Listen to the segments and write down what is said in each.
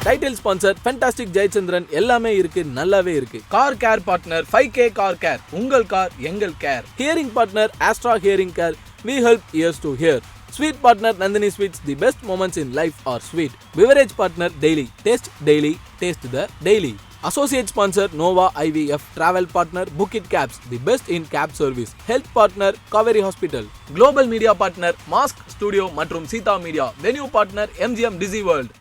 Title sponsor fantastic Jayachandran எல்லாமே இருக்கு, நல்லாவே இருக்கு. Car care partner 5K car care, உங்கள் கார் எங்கள் care. Hearing partner Astra hearing care, we help ears to hear. Sweet partner Nandini Sweets, the best moments in life are sweet. Beverage partner Daily, taste the daily. Associate sponsor Nova IVF. Travel partner Book It Cabs, the best in cab service. Health partner Kaveri Hospital. Global media partner Mask Studio மற்றும் Seetha media. Venue partner MGM Disney World.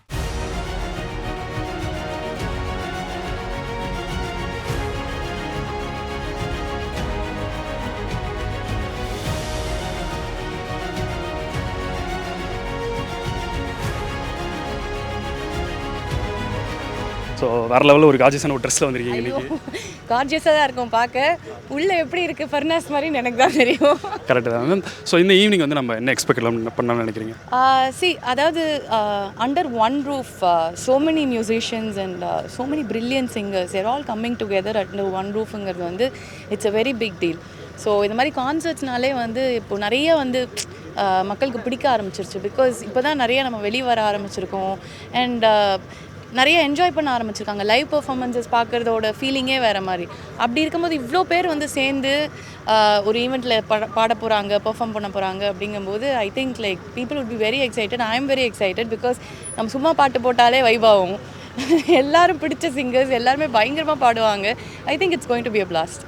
So வேறு லெவலில் ஒரு கார்ஜியஸான ஒரு ட்ரெஸ்ஸில் வந்திருக்கீங்க இன்றைக்கி. கார்ஜியஸாக தான் இருக்கும் பார்க்க, உள்ளே எப்படி இருக்குது ஃபர்னாஸ் மாதிரி எனக்கு தான் தெரியும். கரெக்டு தான் மேம். ஸோ இந்த ஈவினிங் வந்து நம்ம என்ன எக்ஸ்பெக்ட் பண்ணணும்னு நினைக்கிறீங்க? அதாவது under one roof so many musicians and so many brilliant singers there all coming together under one ரூஃபுங்கிறது வந்து it's a very big deal. So இந்த மாதிரி கான்சர்ட்ஸ்னாலே வந்து இப்போது நிறைய வந்து மக்களுக்கு பிடிக்க ஆரம்பிச்சிருச்சு. பிகாஸ் இப்போ தான் நிறைய நம்ம வெளியே வர ஆரம்பிச்சிருக்கோம் அண்ட் நிறைய என்ஜாய் பண்ண ஆரம்பிச்சிருக்காங்க. லைவ் பர்ஃபார்மன்ஸஸ் பார்க்குறதோட ஃபீலிங்கே வேறு மாதிரி. அப்படி இருக்கும்போது இவ்வளோ பேர் வந்து சேர்ந்து ஒரு ஈவெண்ட்டில் பாட போகிறாங்க, பெர்ஃபார்ம் பண்ண போகிறாங்க அப்படிங்கும்போது I think like people would be very excited. I am very excited because நம்ம சும்மா பாட்டு போட்டாலே வைப் ஆகும். எல்லாரும் பிடிச்ச சிங்கர்ஸ் எல்லாருமே பயங்கரமாக பாடுவாங்க. I think it's going to be a blast.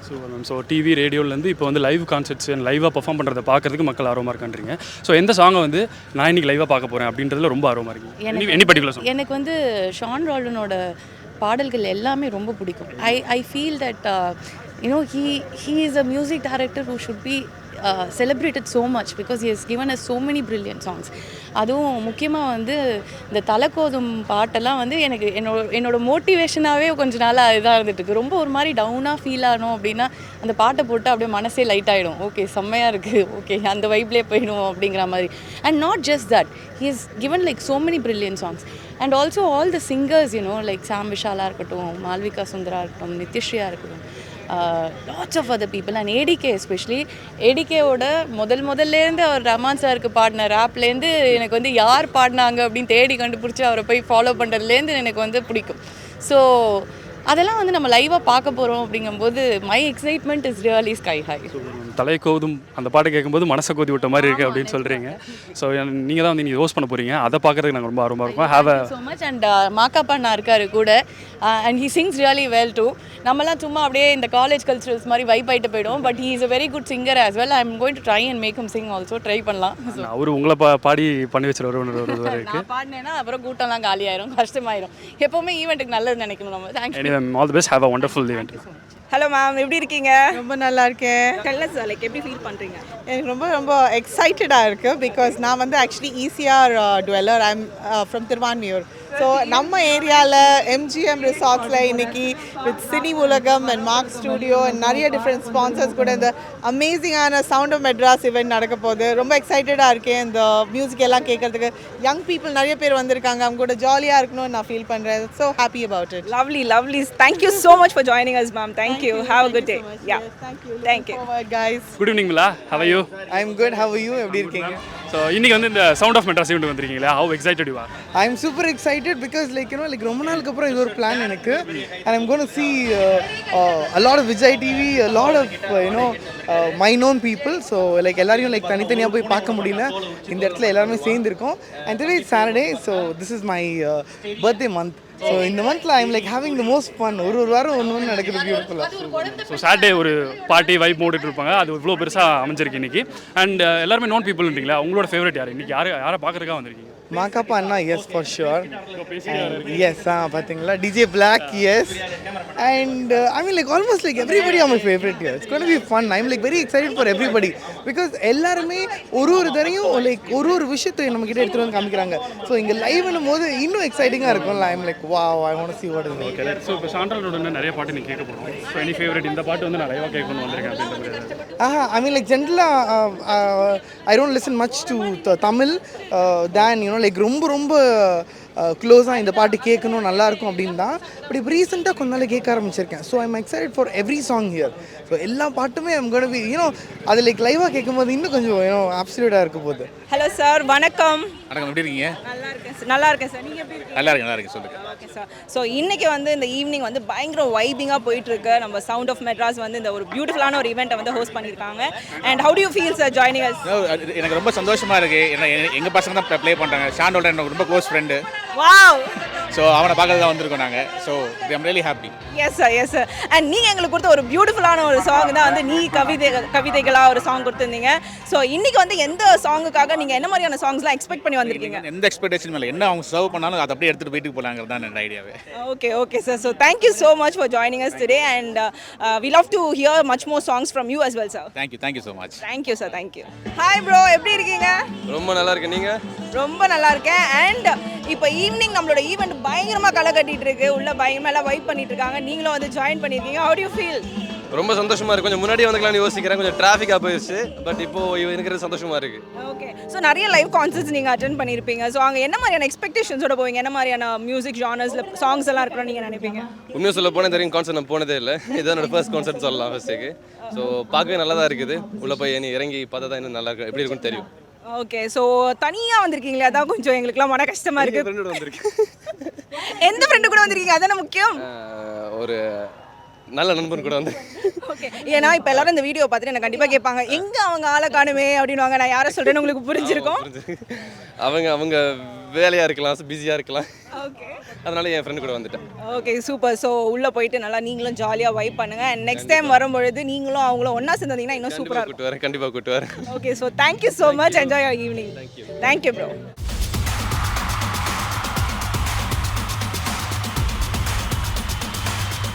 So TV ரேடியோலேருந்து இப்போ வந்து லைவ் கான்சர்ட்ஸ் அண்ட் லைவாக பர்ஃபார்ம் பண்ணுறதை பார்க்கறதுக்கு மக்கள் ஆர்வமாக இருக்கான்றீங்க. ஸோ எந்த சாங்கை வந்து நான் இன்றைக்கி லைவாக பார்க்க போகிறேன் அப்படின்றதுல ரொம்ப ஆர்வமாக இருக்குது? Any particular song? எனக்கு வந்து ஷான் ரால்டனோட பாடல்கள் எல்லாமே ரொம்ப பிடிக்கும். I feel that you know he is a music director who should be celebrated so much because he has given us so many brilliant songs. அதுவும் முக்கியமாக வந்து இந்த தலைக்கோதும் பாட்டெல்லாம் வந்து எனக்கு என்னோட மோட்டிவேஷனாகவே கொஞ்ச நாளாக இதாக இருந்துட்டுருக்கு. ரொம்ப ஒரு மாதிரி டவுனாக ஃபீல் ஆகணும் அப்படின்னா அந்த பாட்டை போட்டு அப்படியே மனசே லைட் ஆகிடும். ஓகே செம்மையாக இருக்குது, ஓகே அந்த வைப்லேயே போயிடும் அப்படிங்கிற மாதிரி. And not just that, he has given like so many brilliant songs and also all the singers, you know, like Sam Vishala இருக்கட்டும், மாலவிகா சுந்தரா இருக்கட்டும், நித்யஸ்ரீயா இருக்கட்டும், lots of other people and ADK especially. ADKவோட முதல்லேருந்து அவர் ரமான் சாருக்கு பாடின ரேப்லேருந்து எனக்கு வந்து யார் பாடினாங்க அப்படின்னு தேடி கண்டுபிடிச்சி அவரை போய் ஃபாலோ பண்ணுறதுலேருந்து எனக்கு வந்து பிடிக்கும். ஸோ அதெல்லாம் வந்து நம்ம லைவாக பார்க்க போகிறோம் அப்படிங்கும்போது my excitement is really sky high. தலை கோதும் அந்த பாட்டை கேட்கும்போது மனசை கோதி விட்ட மாதிரி இருக்குது அப்படின்னு சொல்கிறீங்க. ஸோ நீங்கள் தான் வந்து நீங்கள் ஹோஸ்ட் பண்ண போகிறீங்க, அதை பார்க்குறதுக்கு நாங்கள் ரொம்ப ஆர்வமாக இருக்கோம். Have so much. And MaKaPa நான் இருக்காரு கூட and he sings really well too. நம்மலாம் சும்மா அப்படியே இந்த காலேஜ் கல்ச்சரல்ஸ் மாதிரி வைப் ஆகிட்டு போய்டும். But he is a very good singer as well. I am going to try and make him sing also. Try பண்ணலாம். அவர் உங்களை பாடி பண்ணி வச்சுருவார். நான் பாடினேன்னா அப்புறம் கூட்டம்லாம் காலியாயிரும், கஷ்டமாயிரும். எப்போவுமே ஈவெண்ட்டுக்கு நல்லது நினைக்கணும் நம்ம. Thank you. All the best. Have a wonderful event. Hello ma'am, எப்படி இருக்கீங்க? ரொம்ப நல்லா இருக்கேன். டெல் சார், லைக் எப்படி ஃபீல் பண்ணுறீங்க? எனக்கு ரொம்ப எக்ஸைட்டடாக இருக்குது. பிகாஸ் நான் வந்து actually ECR dweller. I am from Thiruvanmiyur. So நம்ம ஏரியாவில் MGM ரிசார்ட்ஸில் இன்னைக்கு with Cineulagam and Mark studio and நிறைய டிஃப்ரெண்ட் ஸ்பான்சர்ஸ் கூட இந்த அமேசிங்கான சவுண்ட் ஆஃப் மெட்ராஸ் இவெண்ட் நடக்க போகுது. ரொம்ப எக்ஸைட்டடாக இருக்கேன். இந்த மியூசிக் எல்லாம் கேட்கறதுக்கு யங் பீப்புள் நிறைய பேர் வந்திருக்காங்க. அவங்க கூட ஜாலியாக இருக்கணும்னு நான் ஃபீல் பண்ணுறேன். So happy about it. Lovely. Thank you so much for joining us, ma'am. Thank you. Have a good day. Yeah. Thank you. Guys. Good evening Mila. How are you? I'm good. How are you? எப்படி இருக்கீங்க? So இன்றைக்கி வந்து இந்த sound of Madras event வந்திருக்கீங்களா? How excited you are? I'm super excited because like you know like ரொம்ப நாளுக்கு அப்புறம் இது ஒரு பிளான் எனக்கு. And I'm going to see a lot of Vijay TV, a lot of you know my known people. So like எல்லாரையும் like தனித்தனியாக போய் பார்க்க முடியல. இந்த இடத்துல எல்லாருமே சேர்ந்துருக்கோம். And today is Saturday, so this is my birthday month. So இந்த மந்த்தில் I'm like having the most fun. ஒரு வாரம் ஒன்று நடக்குது பியூட்டிஃபுல்லாக. ஸோ சாட்டர்டே ஒரு பார்ட்டி வைப் மூடிட்டு இருப்பாங்க. அது இவ்வளோ பெருசாக அமைஞ்சிருக்கு இன்றைக்கி. அண்ட் எல்லாருமே நோன் பீப்புள்ன்றீங்களா? உங்களோட ஃபேவரட் யார் இன்றைக்கி? யாரை பார்க்குறதுக்காக வந்திருக்கீங்க? MaKaPa அண்ணா, எஸ் ஃபார் ஷுர். எஸ் பார்த்தீங்களா, DJ Black, yes. And I mean like almost like everybody are my favourite here. It's going to be fun. I am like very excited for everybody because எல்லாருமே ஒரு தரையும் like ஒரு விஷயத்தை நம்மக்கிட்ட எடுத்துகிட்டு வந்து காமிக்கிறாங்க. So இங்கே லைவ்னும் போது இன்னும் எக்ஸைட்டிங்காக இருக்கும்ல. ஐ am like wow, I want to see what is it. Okay. So இப்போ ஷான் ரால்டன் நிறைய பாட்டு நீங்கள் கேட்க போகிறோம். ஸோ எனி ஃபேவரட் இந்த பாட்டு வந்து நான் லைவாக கேட்கணும்னு வந்திருக்கேன் அப்படின்ற? ஐ மீன் லைக் ஜென்ரலாக I don't listen much to Tamil than you know like ரொம்ப க்ளோஸாக இந்த பாட்டு கேட்கணும் நல்லாயிருக்கும் அப்படின்னு தான். பட் இப்போ ரீசெண்டாக கொஞ்ச நாள் கேட்க ஆரம்பிச்சிருக்கேன். So I'm excited for every song here. So எல்லா பாட்டுமே ஐம் கோனா பி யூனோ அது லைக் லைவாக கேட்கும்போது இன்னும் கொஞ்சம் யூனோ அப்சல்யூட்டாக இருக்க போகுது. ஹலோ சார், வணக்கம். எப்படி இருக்கீங்க? நல்லா நல்லா இருக்கேன் சார். நீங்க எப்படி இருக்கீங்க? நல்லா இருக்கு சொல்லுங்க. Okay sir. ஸோ இன்னைக்கு வந்து இந்த ஈவினிங் வந்து பயங்கர வைபிங்காக போயிட்டு இருக்கு. நம்ம சவுண்ட் ஆஃப் மெட்ராஸ் வந்து இந்த ஒரு பியூட்டிஃபுல்லான ஒரு ஈவெண்ட்டை வந்து ஹோஸ்ட் பண்ணியிருக்காங்க. And how to you feel sir joining us? எனக்கு ரொம்ப சந்தோஷமா இருக்கு. ஏன்னா எங்க பசங்க தான் ப்ளே பண்றாங்க. ஷான் ரோல்டன் எனக்கு ரொம்ப க்ளோஸ் ஃப்ரெண்டு. வாவ். ஸோ அவனை பார்க்கறது தான் வந்திருக்கோம் நாங்கள். So I am really happy. Yes sir, yes sir. And நீங்கள் எங்களுக்கு கொடுத்த ஒரு பியூட்டிஃபுல்லான ஒரு சாங் தான் வந்து நீ கவிதைகளாக ஒரு சாங் கொடுத்துருந்தீங்க. ஸோ இன்னைக்கு வந்து எந்த சாங்குக்காக நீங்கள் என்ன மாதிரியான சாங்ஸ்லாம் எக்ஸ்பெக்ட் பண்ணி வந்திருக்கீங்க? எந்த எக்ஸ்பெக்டேஷன் இல்லை, என்ன அவங்க சர்வ் பண்ணாலும் அதை அப்படியே எடுத்துகிட்டு வீட்டுக்கு போகலாங்கிறது தான் என்னோட ஐடியாவே. Okay sir. So thank you so much for joining us today and we love to hear much more songs from you as well sir. Thank you so much. Thank you sir, thank you. Hi bro, எப்படி இருக்கீங்க? ரொம்ப நல்லா இருக்கேன். நீங்கள்? ரொம்ப நல்லா இருக்கேன். And இப்போ ஈவினிங் நம்மளோட ஈவெண்ட் பயங்கரமாக களை கட்டிட்டு இருக்கு. உள்ள பயங்கரமாக எல்லாம் வைப் பண்ணிட்டு இருக்காங்க. நீங்களும் வந்து ஜாயின் பண்ணியிருக்கீங்க. How to you feel? ரொம்ப சந்தோஷமா இருக்கு. கொஞ்சம் முன்னாடி வந்துக்கலாம்னு யோசிக்கிறேன். கொஞ்சம் டிராஃபிக்காக போயிடுச்சு. பட் இப்போ இருக்கிறது சந்தோஷமா இருக்கு. ஓகே. ஸோ நிறைய லைவ் கான்சர்ட்ஸ் நீங்கள் அட்டென்ட் பண்ணியிருப்பீங்க. ஸோ அங்கே என்ன மாதிரியான எக்ஸ்பெக்டேஷன்ஸோட போவீங்க? என்ன மாதிரியான மியூசிக் ஜானர்ஸில் சாங்ஸ் எல்லாம் இருக்கணும்னு நீங்கள் நினைப்பீங்க? உண்மையாக சொல்ல போனால் தெரியும் கான்சர்ட் நான் போனதே இல்லை. இதுதான் என்னோட ஃபர்ஸ்ட் கான்சர்ட் சொல்லலாம் ஃபர்ஸ்ட்டுக்கு. ஸோ பார்க்கவே நல்லா தான் இருக்குது. உள்ளே போய் இறங்கி பார்த்தா தான் இன்னும் நல்லா இருக்கு, எப்படி இருக்குன்னு தெரியும். ஓகே. ஸோ தனியாக வந்திருக்கீங்களே, அதான் கொஞ்சம் எங்களுக்குலாம் மன கஷ்டமாக இருக்குது. ஃப்ரெண்டோட வந்திருக்கேன். எந்த ஃப்ரெண்டு கூட வந்திருக்கீங்க? அதானே முக்கியம். ஒரு நல்ல நண்பன் கூட வந்து. ஓகே. ஏன்னா இப்போ எல்லாரும் இந்த வீடியோ பார்த்துட்டு எனக்கு கண்டிப்பாக கேட்பாங்க, எங்கே அவங்க ஆளை காணுமே அப்படின்வாங்க. நான் யாரை சொல்கிறேன்னு உங்களுக்கு புரிஞ்சிருக்கும். அவங்க வேலையாக இருக்கலாம், பிஸியாக இருக்கலாம். ஓகே. அதனால என் ஃப்ரெண்டு கூட வந்துட்டேன். Okay, super. ஸோ உள்ளே போயிட்டு நல்லா நீங்களும் ஜாலியாக வைப் பண்ணுங்க. அண்ட் நெக்ஸ்ட் டைம் வரும்பொழுது நீங்களும் அவங்களும் ஒன்றா சேர்ந்தீங்கன்னா இன்னும் சூப்பராக இருக்கும். கண்டிப்பாக கூட்டு வரேன். Okay. So thank you so much. Enjoy your evening. Thank you bro.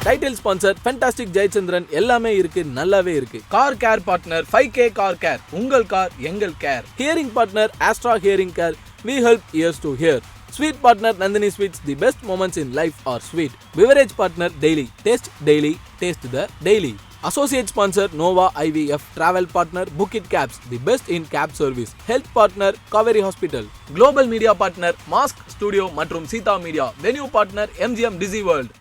Title sponsor fantastic Jayachandran எல்லாமே இருக்கு, நல்லாவே இருக்கு. Car care partner 5K car care, உங்கள் கார் எங்கள் care. Hearing partner Astra hearing care, we help ears to hear. Sweet partner Nandini Sweets, the best moments in life are sweet. Beverage partner Daily, taste the daily. Associate sponsor Nova IVF. Travel partner Book It Cabs, the best in cab service. Health partner Kaveri Hospital. Global media partner Mask Studio மற்றும் Seetha media. Venue partner MGM Dizzy World.